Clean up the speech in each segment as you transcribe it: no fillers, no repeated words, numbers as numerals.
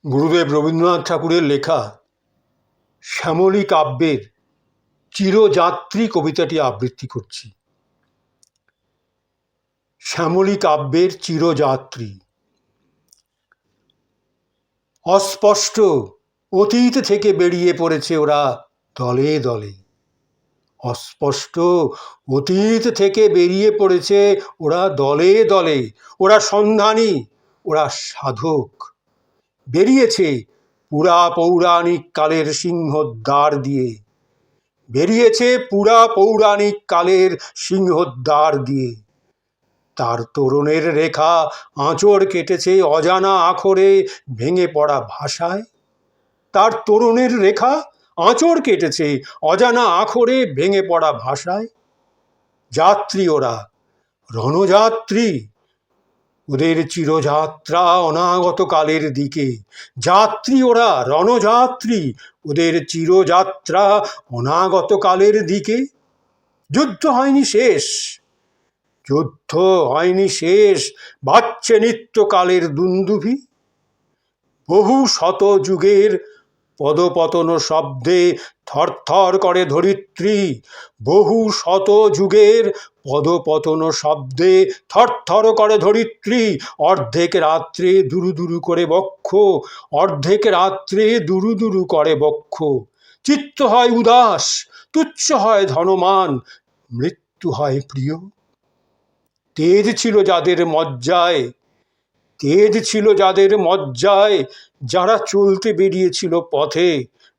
গুরুদেব রবীন্দ্রনাথ ঠাকুরের লেখা শ্যামলী কাব্যের চিরযাত্রী কবিতাটি আবৃত্তি করছি। শ্যামলী কাব্যের চিরযাত্রী। অস্পষ্ট অতীত থেকে বেরিয়ে পড়েছে ওরা দলে দলে। অস্পষ্ট অতীত থেকে বেরিয়ে পড়েছে ওরা দলে দলে। ওরা সন্ধানী, ওরা সাধক। বেরিয়েছে পুরা পৌরাণিক কালের সিংহদ্বার দিয়ে। বেরিয়েছে পুরা পৌরাণিক কালের সিংহদ্বার দিয়ে। তার তোরণের রেখা আঁচড় কেটেছে অজানা আখরে ভেঙে পড়া ভাষায়। তার তোরণের রেখা আঁচড় কেটেছে অজানা আখরে ভেঙে পড়া ভাষায়। যাত্রী ওরা, রণযাত্রী। ওদের চিরযাত্রা অনাগত কালের দিকে। যাত্রী ওরা, রণযাত্রী। ওদের চিরযাত্রা অনাগত কালের দিকে। যুদ্ধ হয়নি শেষ, যুদ্ধ হয়নি শেষ, বাজছে নিত্যকালের দুন্দুভি। বহু শত যুগের পদপতন শব্দে থরথর করে ধরিত্রী। বহু শত যুগের পদপতন শব্দে থরথর করে ধরিত্রী। অর্ধেক রাত্রে দুরু দুরু করে বক্ষ, অর্ধেক রাত্রে দুরু দুরু করে বক্ষ। চিত্ত হয় উদাস, তুচ্ছ হয় ধনমান, মৃত্যু হয় প্রিয়। তেজ ছিল যাদের মজ্জায়, তেজ ছিল যাদের মজ্জায়, যারা চলতে বেরিয়েছিল পথে,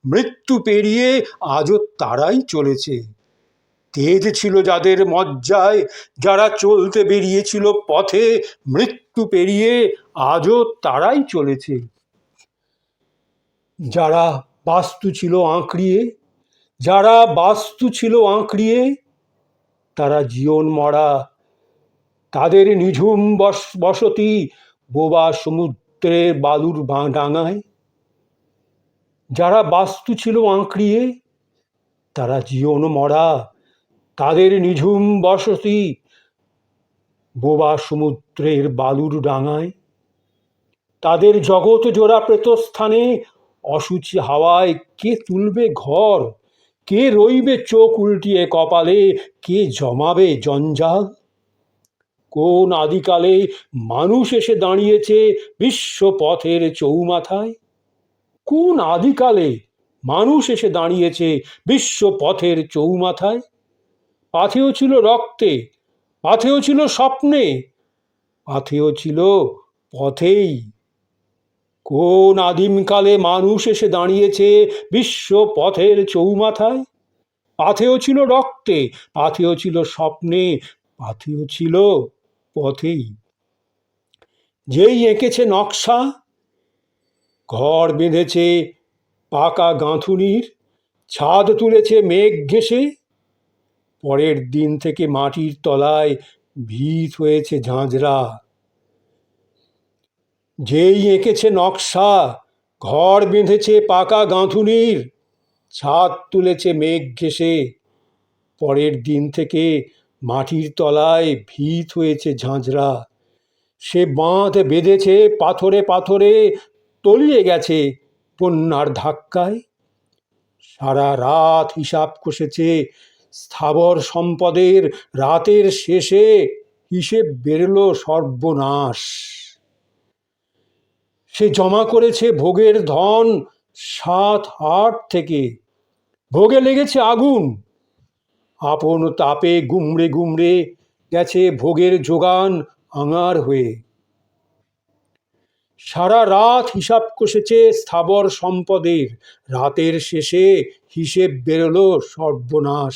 মৃত্যু পেরিয়ে আজও তারাই চলেছে। তেজ ছিল যাদের মজ্জায়, যারা চলতে বেরিয়েছিল পথে, মৃত্যু পেরিয়ে আজও তারাই চলেছে। যারা বাস্তু ছিল আঁকড়িয়ে, যারা বাস্তু ছিল আঁকড়িয়ে, তারা জীবন মরা। তাদের নিঝুম বসতি বোবা সমুদ্রের বালুর ডাঙায়। যারা বাস্তু ছিল আঁকড়িয়ে, তারা জীবন মরা। তাদের নিঝুম বসতি বোবা সমুদ্রের বালুর ডাঙায়। তাদের জগৎ জোড়া প্রেতস্থানে অসুচি হাওয়ায় কে তুলবে ঘর? কে রইবে চোখ উল্টিয়ে কপালে? কে জমাবে জঞ্জাল? কোন আদিকালে মানুষ এসে দাঁড়িয়েছে বিশ্ব পথের চৌমাথায়? কোন আদিকালে মানুষ এসে দাঁড়িয়েছে বিশ্ব পথের চৌমাথায়? পাথেয় ছিল রক্তে, পাথেয় ছিল স্বপ্নে, পাথেয় ছিল পথেই। কোন আদিমকালে মানুষ এসে দাঁড়িয়েছে বিশ্ব পথের চৌমাথায়? পাথেয় ছিল রক্তে, পাথেয় ছিল স্বপ্নে, পাথেয় ছিল পথেই। যেই এঁকেছে নকশা, ঘর বেঁধেছে পাকা গাঁথুনির, ছাদ তুলেছে মেঘ ঘেঁষে, পরের দিন থেকে মাটির তলায় ভিত হয়েছে ঝাঁঝরা। যেই এঁকেছে নকশা, ঘর বেঁধেছে পাকা গাঁথুনির, ছাদ তুলেছে মেঘ ঘেঁষে, পরের দিন থেকে মাটির তলায় ভিত হয়েছে ঝাঁঝরা। সে বাঁধ বেঁধেছে পাথরে পাথরে, তলিয়ে গেছে বন্যার ধাক্কায়। সারা রাত হিসাব কষেছে স্থাবর সম্পদের, রাতের শেষে হিসেব বেরল সর্বনাশ। সে জমা করেছে ভোগের ধন 7 হাট থেকে, ভোগে লেগেছে আগুন। আপন তাপে গুমড়ে গুমড়ে গেছে ভোগের যোগান আঙার হয়ে। সারা রাত হিসাব কষেছে স্থাবর সম্পদের, রাতের শেষে হিসেব বেরোলো সর্বনাশ।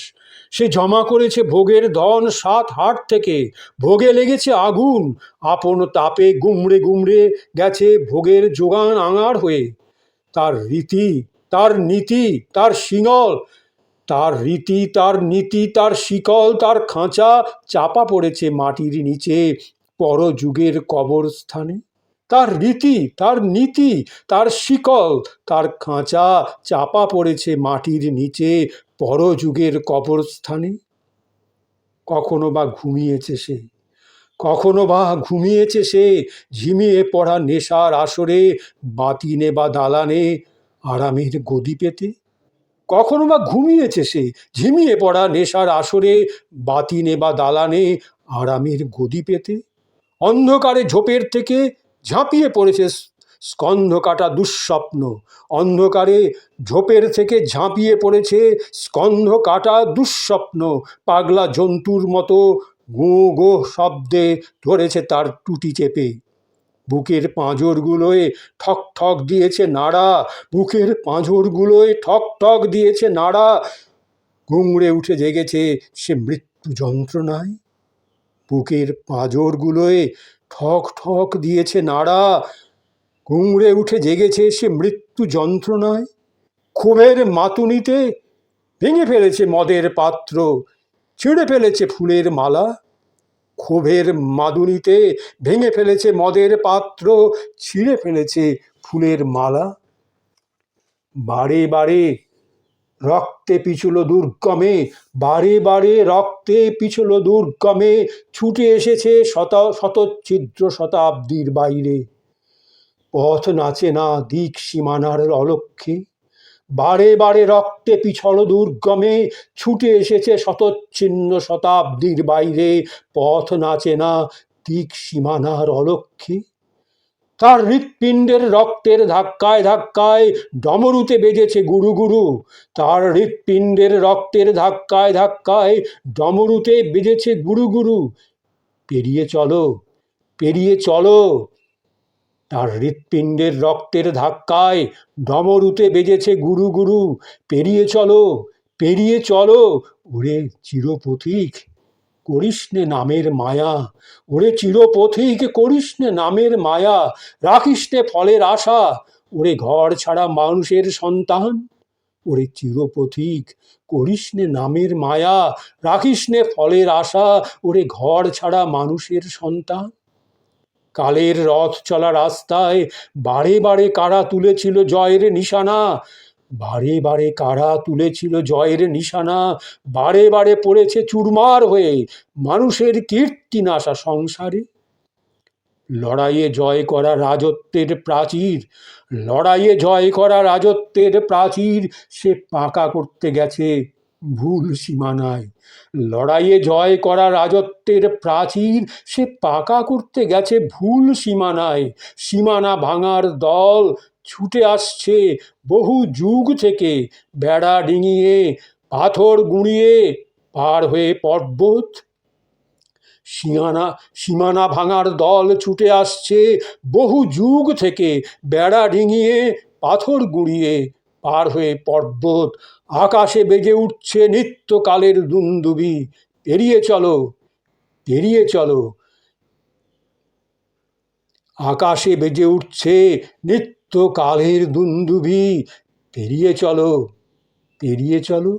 সে জমা করেছে ভোগের ধন 7 হাট থেকে, ভোগে লেগেছে আগুন। আপন তাপে গুমড়ে গুমড়ে গেছে ভোগের যোগান আঙার হয়ে। তার রীতি, তার নীতি, তার শিঙল, তার রীতি, তার নীতি, তার শিকল, তার খাঁচা চাপা পড়েছে মাটির নিচে পরযুগের কবরস্থানে। তার রীতি, তার নীতি, তার শিকল, তার খাঁচা চাপা পড়েছে মাটির নিচে পরযুগের কবরস্থানে। কখনো বা ঘুমিয়েছে সে, কখনো বা ঘুমিয়েছে সে ঝিমিয়ে পড়া নেশার আসরে, বাতিনে বা দালানে আরামের গদি পেতে। কখনো বা ঘুমিয়েছে সে ঝিমিয়ে পড়া নেশার আসরে, বাতিনে বা দালানে আরামের গদি পেতে। অন্ধকারে ঝোপের থেকে ঝাঁপিয়ে পড়েছে স্কন্ধ কাটা দুঃস্বপ্ন। অন্ধকারে ঝোপের থেকে ঝাঁপিয়ে পড়েছে স্কন্ধ কাটা দুঃস্বপ্ন। পাগলা জন্তুর মতো গো গো শব্দে ধরেছে তার টুটি চেপে। বুকের পাঁজরগুলোয় ঠক ঠক দিয়েছে নাড়া, বুকের পাঁজরগুলোয় ঠক ঠক দিয়েছে নাড়া। গুংড়ে উঠে জেগেছে সে মৃত্যু যন্ত্রণায়। বুকের পাঁজরগুলোয় ঠক ঠক দিয়েছে নাড়া, গুংড়ে উঠে জেগেছে সে মৃত্যু যন্ত্রণায়। ক্ষোভের মাতুনিতে ভেঙে ফেলেছে মদের পাত্র, ছিঁড়ে ফেলেছে ফুলের মালা। ক্ষোভের মাদুনিতে ভেঙে ফেলেছে মদের পাত্র, ছিঁড়ে ফেলেছে ফুলের মালা। বারে বারে রক্তে পিছুলো দুর্গমে, বারে বারে রক্তে পিছুলো দুর্গমে, ছুটে এসেছে শতচ্ছিদ্র শতাব্দীর বাইরে। পথ নাচে না দিক সীমানার অলক্ষ্যে, বারে বারে রক্তে পিছল দুর্গমে, ছুটে এসেছে শতচ্ছিন্ন শতাব্দীর বাইরে। পথ নাচে না দিক সীমানার অলক্ষ্যে। তার হৃৎপিণ্ডের রক্তের ধাক্কায় ধাক্কায় ডমরুতে বেজেছে গুরু গুরু। তার হৃৎপিণ্ডের রক্তের ধাক্কায় ধাক্কায় ডমরুতে বেজেছে গুরু গুরু। পেরিয়ে চলো, পেরিয়ে চলো। তার হৃৎপিণ্ডের রক্তের ধাক্কায় ডমরুতে বেজেছে গুরু গুরু। পেরিয়ে চলো, পেরিয়ে চলো। ওরে চিরপথিক, করিসনে নামের মায়া, ওরে চিরপথিক করিসনে নামের মায়া। রাখিসনে ফলের আশা, ওরে ঘর ছাড়া মানুষের সন্তান। ওরে চিরপথিক করিসনে নামের মায়া, রাখিসনে ফলের আশা, ওরে ঘর ছাড়া মানুষের সন্তান। কালের রথ চলা রাস্তায় বারে বারে কারা তুলেছিল জয়ের নিশানা, বারে বারে কারা তুলেছিল জয়ের নিশানা। বারে বারে পড়েছে চুরমার হয়ে মানুষের কীর্তিনাশা সংসারে। লড়াইয়ে জয় করা রাজত্বের প্রাচীর, লড়াইয়ে জয় করা রাজত্বের প্রাচীর, সে পাকা করতে গেছে ভুল সীমানায়। লড়াইয়ে জয় করা রাজত্বের প্রাচীর, সে পাকা করতে গেছে ভুল সীমানায়। সীমানা ভাঙার দল ছুটে আসছে বহু যুগ থেকে, বেড়া ডিঙিয়ে পাথর গুঁড়িয়ে পার হয়ে পর্বত। সীমানা ভাঙার দল ছুটে আসছে বহু যুগ থেকে, বেড়া ডিঙিয়ে পাথর গুঁড়িয়ে পার হয়ে পর্বত। আকাশে বেজে উঠছে নিত্যকালের দুন্দুবি। পেরিয়ে চলো, পেরিয়ে চলো। আকাশে বেজে উঠছে নিত্যকালের দুন্দুবি। পেরিয়ে চলো, পেরিয়ে চলো।